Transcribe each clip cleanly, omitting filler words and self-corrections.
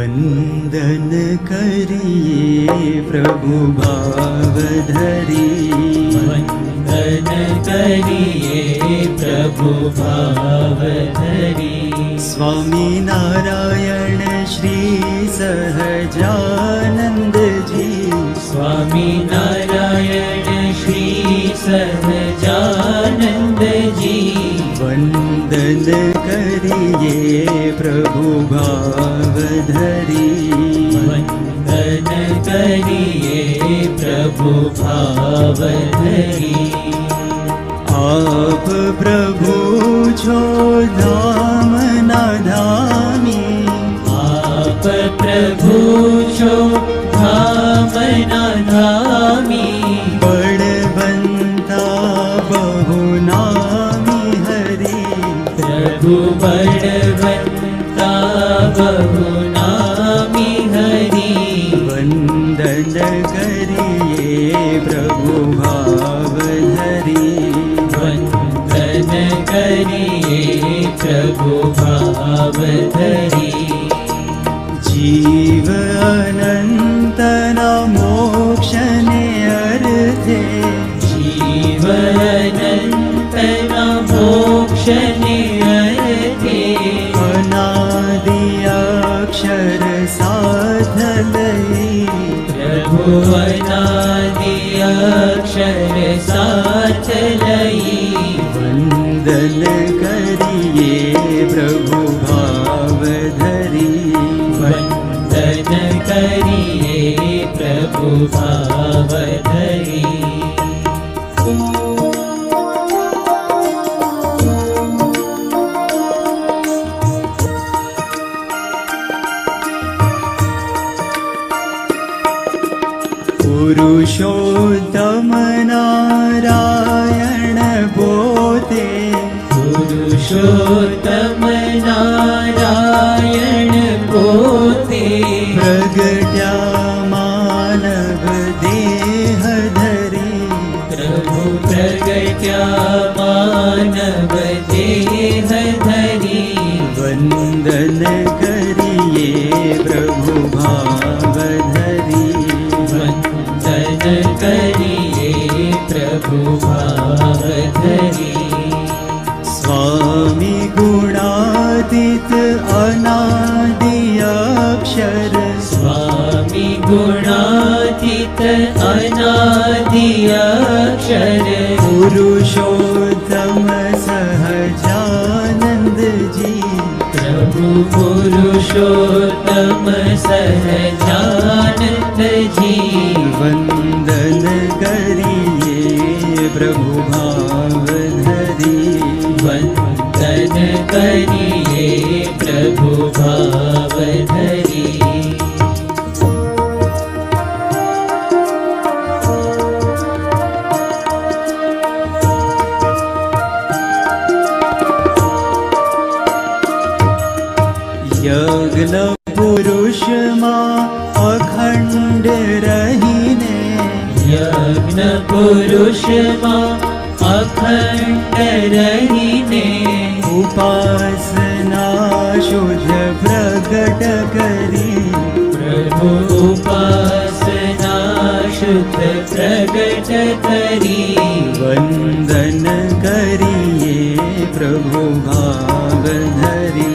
वंदन करिए प्रभु भाव धरी, वंदन करिए प्रभु भाव धरी। स्वामी नारायण श्री सहजानंद जी, स्वामी नारायण श्री सहजानंद जी। वंदन करिए प्रभु भाव धरी, वंदन करिए प्रभु भाव धरी। आप प्रभु छो धाम ना धामी, आप प्रभु छो धाम ना धामी। बड़वंता बहु नामी हरि, प्रभु बड़वंता बहु नामी हरि। वंदन करिए प्रभु भाव धरी, वंदन करिए प्रभु भाव धरी। जीव अनंत न मोक्ष ने अर्थे, जीव अनंत न मोक्ष ने अर्थे। अनादि अक्षर साध लई, प्रभु अनादि अक्षर साथ लई। वंदन करिए प्रभु भाव धरी, वंदन करिए प्रभु भाव धरी। पुरुषोत्तम नारायण बोते, पुरुषोत्तम नारायण पोते। प्रगट्या मानव देह धरी, प्रभु प्रगट्या मानव देह धरी। वंदन करिए प्रभु भाव धरी, वंदन करिए प्रभु भाव धरी। स्वामी गुणातीत अनादि अक्षर, स्वामी गुणातीत अनादि अक्षर। पुरुषोत्तम सहजानंद जी, प्रभु पुरुषोत्तम सहजानंद जी। वंदन करिए प्रभु भाव धरी, वंदन करिए प्रभु भाव धरी। यज्ञ पुरुष मां अखंड रहीने, यज्ञ पुरुष मां अखंड रहीने। उपासना शुद्ध प्रगट करी, प्रभु उपासना शुद्ध प्रगट करी। वंदन करिए प्रभु भाव धरी,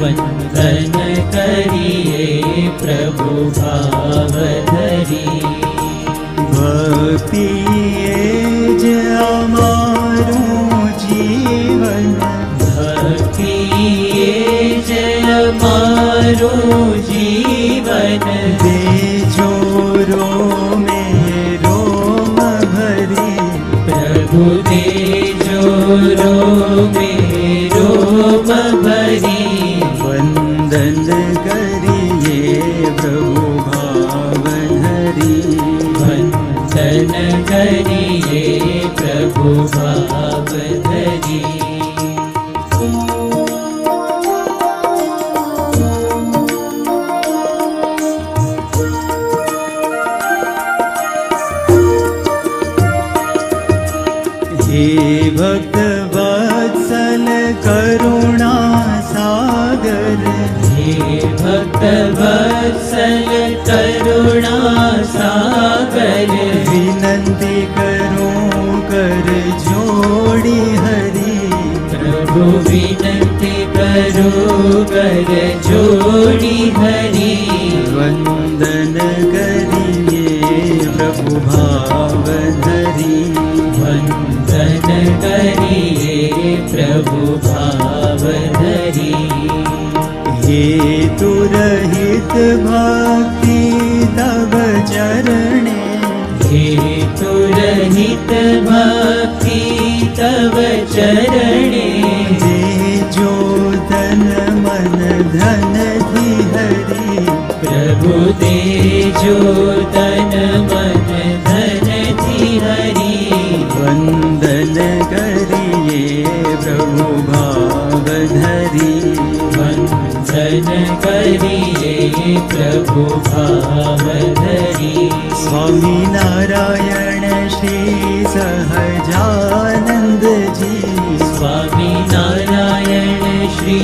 वंदन करिए प्रभु भाव धरी। भक्ति एज अमारू जीवन, भक्ति एज अमारू जीवन। दे जोरो में रोम भरी, प्रभु दे जोरो में रोम भरी। वंदन करिए प्रभु भाव धरी, वंदन करिए प्रभु भाव धरी। हे भक्त वत्सल करुणा सागर, हे भक्त भक्तवत्सल करुणा सागर विनंती करूं कर जोड़ी हरि प्रभु विनंती करो कर जोड़ी हरि वंदन करिए प्रभु भाव धरी वंदन करिए प्रभु भाव धरी हेतु रहित भक्ति तव चरणे हेतु रहित भक्ति तव चरणे जे जो तन मन धन धि हरि प्रभु तेजो तन मन धन धि हरि वंदन करिए प्रभु भाव धरी वंदन करिए प्रभु भाव धरी स्वामी नारायण श्री सहजानंद जी स्वामी नारायण श्री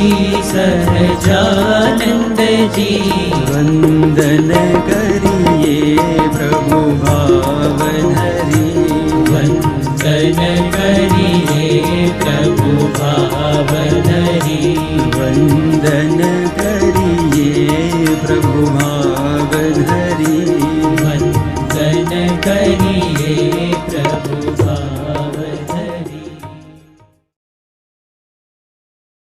सहजानंद जी वंदन करिए प्रभु भाव धरी वंदन करिए प्रभु भाव धरी वंदन करिए प्रभु भाव धरी वंदन करिए